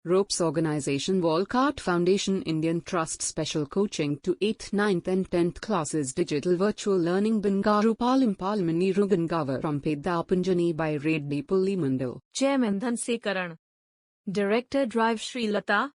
Ropes Organization Walcott Foundation Indian Trust Special Coaching to 8th, 9th and 10th classes Digital Virtual Learning Bangaru Palimani Rugangavar from Pedapunjani by Reddy Pulli Mandal. Chairman Dhanse Karan. Director Drive Sri Lata.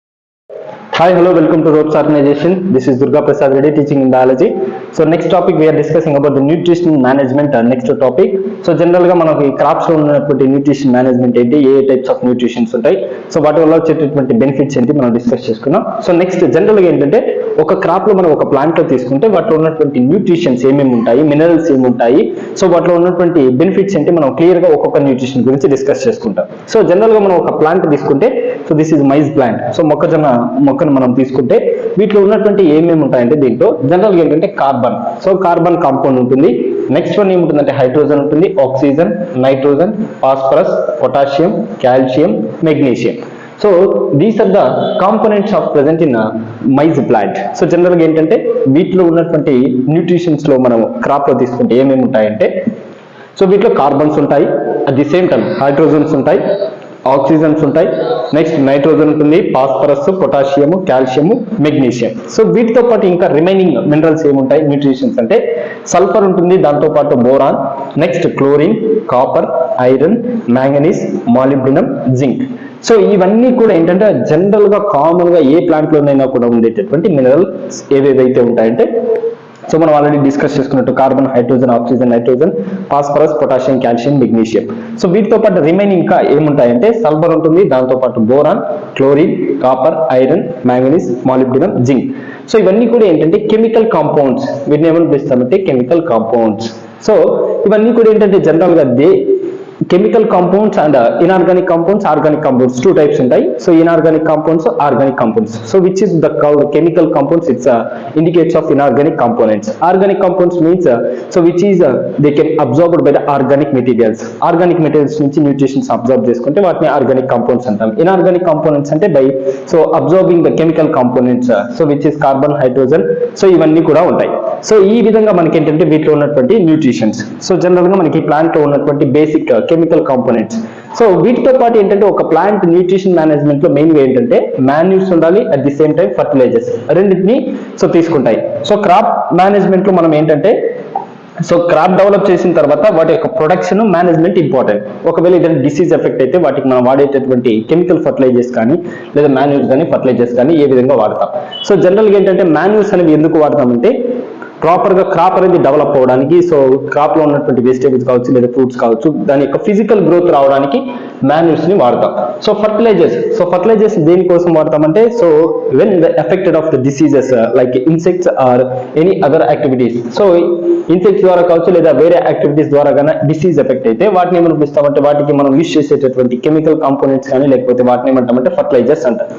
Hi, hello, welcome to Ropes Organization. This is Durga Prasad Reddy teaching in biology. So next topic we are discussing about the nutrition management. Next topic. So general గా మనకి crops లో ఉన్నటువంటి nutrition management ఏంటి, ఏ types of nutritions ఉంటాయి, so వాటి వల్ల వచ్చేటటువంటి benefits ఏంటి మనం డిస్కస్ చేసుకున్నాం. సో నెక్స్ట్ జనరల్ గా ఏంటంటే ఒక క్రాప్ లో మనం ఒక ప్లాంట్ లో తీసుకుంటే వాటిలో ఉన్నటువంటి న్యూట్రిషన్స్ ఏమేమి ఉంటాయి, మినరల్స్ ఏమి ఉంటాయి, సో వాటిలో ఉన్నటువంటి బెనిఫిట్స్ ఏంటి మనం క్లియర్ గా ఒక్కొక్క న్యూట్రిషన్ గురించి డిస్కస్ చేసుకుంటాం. సో జనరల్ గా మనం ఒక ప్లాంట్ తీసుకుంటే, so this is maize plant. So మొక్కను మనం తీసుకుంటే వీటిలో ఉన్నటువంటి ఏమేమి ఉంటాయంటే దీంట్లో జనరల్ గా ఏంటంటే కార్బన్, సో కార్బన్ కాంపౌండ్ ఉంటుంది. నెక్స్ట్ వన్ ఏముంటుందంటే హైడ్రోజన్ ఉంటుంది, oxygen, nitrogen, phosphorus, potassium, calcium, magnesium. So these are the components of present in maize plant. So general గా ఏంటంటే వీటిలో ఉన్నటువంటి న్యూట్రిషన్స్ లో మనం క్రాప్ లో తీసుకుంటే ఏమేమి ఉంటాయంటే, సో వీటిలో కార్బన్స్ ఉంటాయి, at the same time hydrogens ఉంటాయి, ఆక్సిజన్స్ ఉంటాయి, నెక్స్ట్ నైట్రోజన్ ఉంటుంది, phosphorus, potassium, calcium, magnesium. So వీటితో పాటు ఇంకా రిమైనింగ్ మినరల్స్ ఏముంటాయి న్యూట్రిషన్స్ అంటే సల్ఫర్ ఉంటుంది, దాంతో పాటు boron, next chlorine, copper, iron, manganese, molybdenum, zinc. So ఇవన్నీ కూడా ఏంటంటే జనరల్ గా కామన్ గా ఏ ప్లాంట్ లోనైనా కూడా ఉండేటటువంటి మినరల్స్ ఏవేవైతే ఉంటాయంటే, సో మనం ఆల్రెడీ డిస్కస్ చేసుకున్నట్టు carbon, hydrogen, oxygen, nitrogen, phosphorus, potassium, calcium, magnesium. So వీటితో పాటు రిమైనింగ్ ఇంకా ఏముంటాయంటే సల్ఫర్ ఉంటుంది, దాంతో పాటు boron, chlorine, copper, iron, manganese, molybdenum, zinc. So ఇవన్నీ కూడా ఏంటంటే కెమికల్ కాంపౌండ్స్. వీటిని ఏమని పిలుస్తామంటే కెమికల్ కాంపౌండ్స్. సో ఇవన్నీ కూడా ఏంటంటే జనరల్ గా chemical compounds and inorganic compounds, organic compounds, two types ఉంటాయి. So inorganic compounds, organic compounds. So which is the called chemical compounds, it's indicates of inorganic components. Organic compounds means so which is they can absorbed by the organic materials. Organic materials నుంచి nutritions observe చేసుకుంటే వాటిని organic compounds అంటాం. Inorganic components అంటే by so observing the chemical components, so which is carbon, hydrogen. So ఇవన్నీ కూడా ఉంటాయి. So ఈ విధంగా మనకి ఏంటంటే వీటిలో ఉన్నటువంటి న్యూట్రిషన్స్. సో జనరల్ గా మనకి ప్లాంట్ లో ఉన్నటువంటి బేసిక్ కెమికల్ కాంపోనెంట్స్. సో వీటితో పాటు ఏంటంటే ఒక ప్లాంట్ న్యూట్రిషన్ మేనేజ్మెంట్ లో మెయిన్ గా ఏంటంటే మాన్యూర్స్ ఉండాలి, at the same time fertilizers, రెండింటిని సో తీసుకుంటాయి. సో క్రాప్ మేనేజ్మెంట్ లో మనం ఏంటంటే సో క్రాప్ డెవలప్ చేసిన తర్వాత వాటి యొక్క ప్రొడక్షన్ మేనేజ్మెంట్ ఇంపార్టెంట్. ఒకవేళ ఏదైనా డిసీజ్ ఎఫెక్ట్ అయితే వాటికి మనం వాడేటటువంటి కెమికల్ ఫర్టిలైజర్స్ కానీ లేదా మాన్యూర్స్ కానీ ఫర్టిలైజర్స్ కానీ ఏ విధంగా వాడతాం. సో జనరల్ గా ఏంటంటే మాన్యూర్స్ అనేవి ఎందుకు వాడతామంటే ప్రాపర్ గా క్రాప్ అనేది డెవలప్ అవ్వడానికి, సో క్రాప్ లో ఉన్నటువంటి వెజిటేబుల్స్ కావచ్చు లేదా ఫ్రూట్స్ కావచ్చు, దాని యొక్క ఫిజికల్ గ్రోత్ రావడానికి మాన్యూర్స్ ని వాడతాం. సో ఫర్టిలైజర్స్ దేనికోసం వాడతామంటే so when the affected of the diseases like insects or any other activities. So insects ద్వారా కావచ్చు లేదా వేరే యాక్టివిటీస్ ద్వారా కానీ డిసీజ్ ఎఫెక్ట్ అయితే వాటిని ఏమని పిలుస్తామంటే వాటికి మనం యూజ్ చేసేటటువంటి కెమికల్ కాంపోనెంట్స్ కానీ లేకపోతే వాటిని ఏమంటామంటే ఫర్టిలైజర్స్ అంటారు.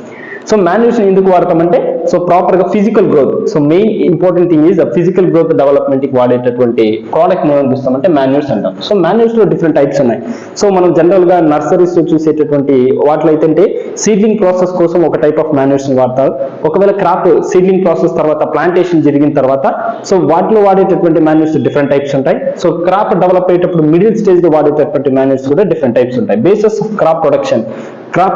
సో మాన్యూర్స్ ఎందుకు వాడతామంటే సో ప్రాపర్ గా physical growth, so main important thing is physical growth development కి వాడేటటువంటి ప్రోడక్ట్ ఏమని పిలుస్తామంటే మాన్యూర్స్ అంటాం. సో మాన్యూర్స్ లో డిఫరెంట్ టైప్స్ ఉన్నాయి. సో మనం జనరల్ గా నర్సరీస్ లో చూసేటటువంటి వాటిలో అయితే సీడ్లింగ్ ప్రాసెస్ కోసం ఒక టైప్ ఆఫ్ మాన్యూర్స్ ని వాడతారు. ఒకవేళ క్రాప్ సీడ్లింగ్ ప్రాసెస్ తర్వాత ప్లాంటేషన్ జరిగిన తర్వాత సో వాటిలో వాడేటటువంటి మాన్యూర్స్ డిఫరెంట్ టైప్స్ ఉంటాయి. సో క్రాప్ డెవలప్ అయ్యేటప్పుడు మిడిల్ స్టేజ్ లో వాడేటటువంటి మాన్యూర్స్ కూడా డిఫరెంట్ టైప్స్ ఉంటాయి. Bases of crop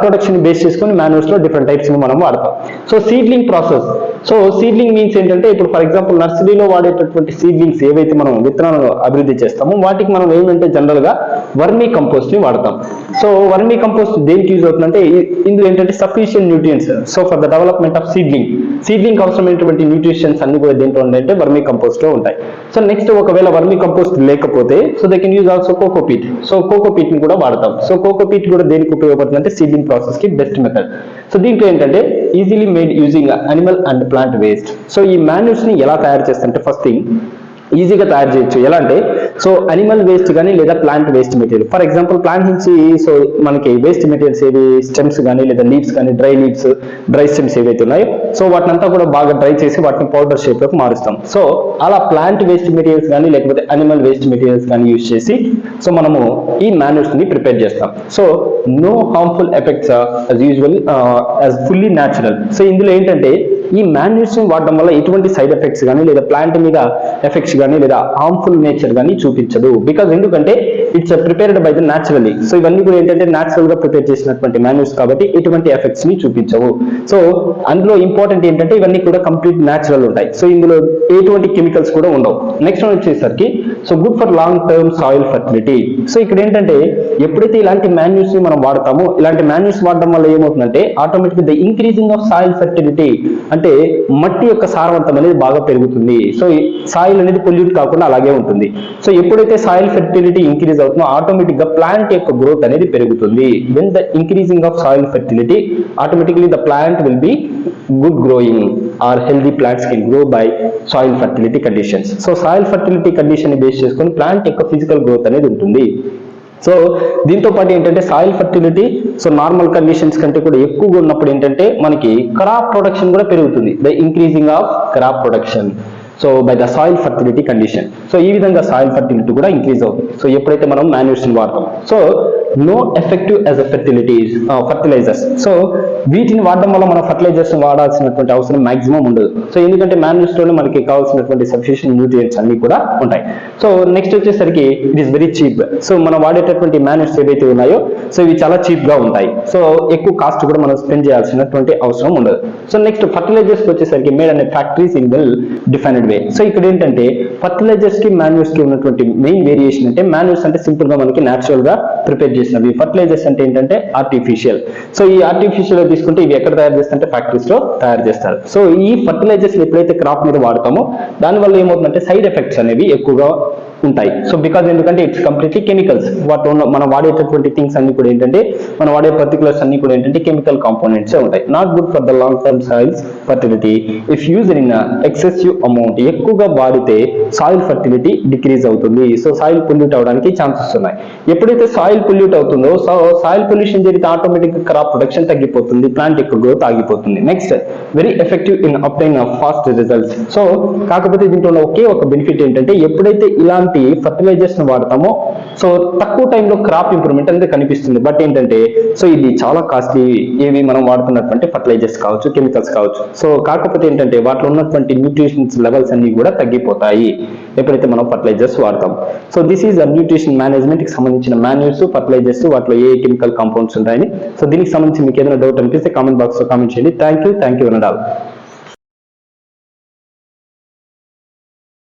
production base చేసుకుని మాన్యూర్స్ లో డిఫరెంట్ టైప్స్ ని మనం వాడతాం. So seedling process, so seedling means ఏంటంటే ఇప్పుడు ఫర్ ఎగ్జాంపుల్ నర్సరీలో వాడేటటువంటి సీడ్లింగ్స్ ఏవైతే మనం విత్తనాలను అభివృద్ధి చేస్తామో వాటికి మనం ఏమంటే జనరల్ గా వర్మీ కంపోస్ట్ ని వాడతాం. సో వర్మీ కంపోస్ట్ దేనికి యూజ్ అవుతుందంటే ఇందులో ఏంటంటే sufficient nutrients, so for the development of seedling అవసరమైనటువంటి న్యూట్రిషన్స్ అన్ని కూడా దేంట్లో ఉంటాయంటే వర్మీ కంపోస్ట్ లో ఉంటాయి. సో నెక్స్ట్ ఒకవేళ వర్మీ కంపోస్ట్ లేకపోతే so they can use also cocopeat. So cocopeat ని కూడా వాడతాం. సో కోకోపీట్ కూడా దేనికి ఉపయోగపడుతుందంటే సీడ్లింగ్ ప్రాసెస్ కి బెస్ట్ మెథడ్. సో దీంట్లో ఏంటంటే easily made using animal and plant waste. So ఈ మాన్యూర్స్ ని ఎలా తయారు చేస్తారంటే ఫస్ట్ థింగ్ ఈజీగా తయారు చేయొచ్చు. ఎలా అంటే సో అనిమల్ వేస్ట్ కానీ లేదా plant waste material. For example plant నుంచి సో మనకి వేస్ట్ మెటీరియల్స్ ఏవి స్టెమ్స్ కానీ లేదా లీవ్స్ కానీ డ్రై స్టెమ్స్ ఏవైతే ఉన్నాయో సో వాటిని అంతా కూడా బాగా డ్రై చేసి వాటిని పౌడర్ షేప్ లోకి మారుస్తాం. సో అలా ప్లాంట్ వేస్ట్ మెటీరియల్స్ కానీ లేకపోతే అనిమల్ వేస్ట్ మెటీరియల్స్ కానీ యూజ్ చేసి సో మనము ఈ మాన్యూర్స్ ని ప్రిపేర్ చేస్తాం. So no harmful effects as usual as fully natural. So ఇందులో ఏంటంటే ఈ మాన్యూస్ ని వాడడం వల్ల ఎటువంటి సైడ్ ఎఫెక్ట్స్ కానీ లేదా ప్లాంట్ మీద ఎఫెక్ట్స్ కానీ లేదా హార్మ్ఫుల్ నేచర్ కానీ చూపించదు. బికాజ్ ఎందుకంటే it's prepared by the naturally. So ఇవన్నీ కూడా ఏంటంటే న్యాచురల్ గా ప్రిపేర్ చేసినటువంటి మాన్యూస్ కాబట్టి ఎటువంటి ఎఫెక్ట్స్ ని చూపించవు. సో అందులో ఇంపార్టెంట్ ఏంటంటే ఇవన్నీ కూడా కంప్లీట్ న్యాచురల్ ఉంటాయి. సో ఇందులో ఎటువంటి కెమికల్స్ కూడా ఉండవు. నెక్స్ట్ వన్ వచ్చేసరికి so good for long term soil fertility. So ఇక్కడ ఏంటంటే ఎప్పుడైతే ఇలాంటి మాన్యూస్ ని మనం వాడతామో, ఇలాంటి మాన్యూస్ వాడడం వల్ల ఏమవుతుందంటే automatic the increasing of soil fertility, అంటే మట్టి యొక్క సారవంతం అనేది బాగా పెరుగుతుంది. సో సాయిల్ అనేది పొల్యూట్ కాకుండా అలాగే ఉంటుంది. సో ఎప్పుడైతే సాయిల్ ఫెర్టిలిటీ ఇంక్రీజ్ అవుతుందో ఆటోమేటిక్ గా ప్లాంట్ యొక్క గ్రోత్ అనేది పెరుగుతుంది. When the increasing of soil fertility automatically the plant will be good growing or healthy plants can grow by soil fertility conditions. So soil fertility condition ని base చేసుకొని plant యొక్క physical growth అనేది ఉంటుంది. So దీంతో పాటు ఏంటంటే soil fertility so normal conditions కంటే కూడా ఎక్కువగా ఉన్నప్పుడు ఏంటంటే మనకి క్రాప్ ప్రొడక్షన్ కూడా పెరుగుతుంది. The increasing of crop production so by the soil fertility condition. So ఈ విధంగా సాయిల్ ఫర్టిలిటీ కూడా ఇంక్రీజ్ అవుతుంది. సో ఎప్పుడైతే మనం మాన్యూర్స్ ని వాడతాం. So no effective as a fertilizers. So వీటిని వాడడం వల్ల మనం ఫర్టిలైజర్స్ వాడాల్సినటువంటి అవసరం మాక్సిమం ఉండదు. సో ఎందుకంటే మాన్యూర్స్ లోనే మనకి కావాల్సినటువంటి సఫిషియెంట్ న్యూట్రియంట్స్ అన్ని కూడా ఉంటాయి. సో నెక్స్ట్ వచ్చేసరికి it is very cheap. So మనం వాడేటటువంటి మాన్యూర్స్ ఏవైతే ఉన్నాయో సో ఇవి చాలా చీప్ గా ఉంటాయి. సో ఎక్కువ కాస్ట్ కూడా మనం స్పెండ్ చేయాల్సినటువంటి అవసరం ఉండదు. సో నెక్స్ట్ ఫర్టిలైజర్స్ వచ్చేసరికి మేడ్ అనే factories in well defined way. So ఇక్కడ ఏంటంటే ఫర్టిలైజర్స్ కి మాన్యూర్స్ కి ఉన్నటువంటి మెయిన్ వేరియేషన్ అంటే మాన్యూర్స్ అంటే సింపుల్ గా మనకి న్యాచురల్ గా ప్రిపేర్ చేసినవి, ఫర్టిలైజర్స్ అంటే ఏంటంటే ఆర్టిఫిషియల్. సో ఈ ఆర్టిఫిషియల్ తీసుకుంటే ఇవి ఎక్కడ తయారు చేస్తారంటే ఫ్యాక్టరీస్ లో తయారు చేస్తారు. సో ఈ ఫర్టిలైజర్స్ ఎప్పుడైతే క్రాప్ మీద వాడతామో దానివల్ల ఏమవుతుందంటే సైడ్ ఎఫెక్ట్స్ అనేవి ఎక్కువగా ఉంటాయి. సో బికాజ్ ఎందుకంటే ఇట్స్ కంప్లీట్లీ కెమికల్స్. వాటిలో మనం వాడేటటువంటి థింగ్స్ అన్ని కూడా ఏంటంటే మనం వాడే పర్టికులర్స్ అన్ని కూడా ఏంటంటే కెమికల్ కాంపోనెంట్స్ ఉంటాయి. Not good for the long term soils fertility if used in excessive amount. ఎక్కువగా వాడితే సాయిల్ ఫర్టిలిటీ డిక్రీజ్ అవుతుంది. సో సాయిల్ పొల్యూట్ అవడానికి ఛాన్సెస్ ఉన్నాయి. ఎప్పుడైతే సాయిల్ పొల్యూట్ అవుతుందో సో సాయిల్ పొల్యూషన్ జరిగితే ఆటోమేటిక్ క్రాప్ ప్రొడక్షన్ తగ్గిపోతుంది, ప్లాంట్ యొక్క గ్రోత్ ఆగిపోతుంది. Next very effective in obtain fast results. So కాకపోతే దీంట్లో ఒకే ఒక బెనిఫిట్ ఏంటంటే ఎప్పుడైతే ఇలాంటి ఫర్టిలైజర్స్ ని వాడతామో సో తక్కువ టైంలో క్రాప్ ఇంప్రూవ్మెంట్ అనేది కనిపిస్తుంది. బట్ ఏంటంటే సో ఇది చాలా కాస్ట్లీ ఏవి మనం వాడుతున్నటువంటి ఫర్టిలైజర్స్ కావచ్చు, కెమికల్స్ కావచ్చు. సో కాకపోతే ఏంటంటే వాటిలో ఉన్నటువంటి న్యూట్రిషన్స్ లెవెల్స్ అన్ని కూడా తగ్గిపోతాయి ఎప్పుడైతే మనం ఫర్టిలైజర్స్ వాడతాం. So this is a nutrition management కి సంబంధించిన మాన్యూర్స్, ఫర్టిలైజర్స్, వాటిలో ఏ కెమికల్ కాంపౌండ్స్ ఉంటాయని. సో దీనికి సంబంధించి మీకు ఏదైనా డౌట్ అనిపిస్తే కామెంట్ బాక్స్ లో కామెంట్ చేయండి. Thank you వినడాల్.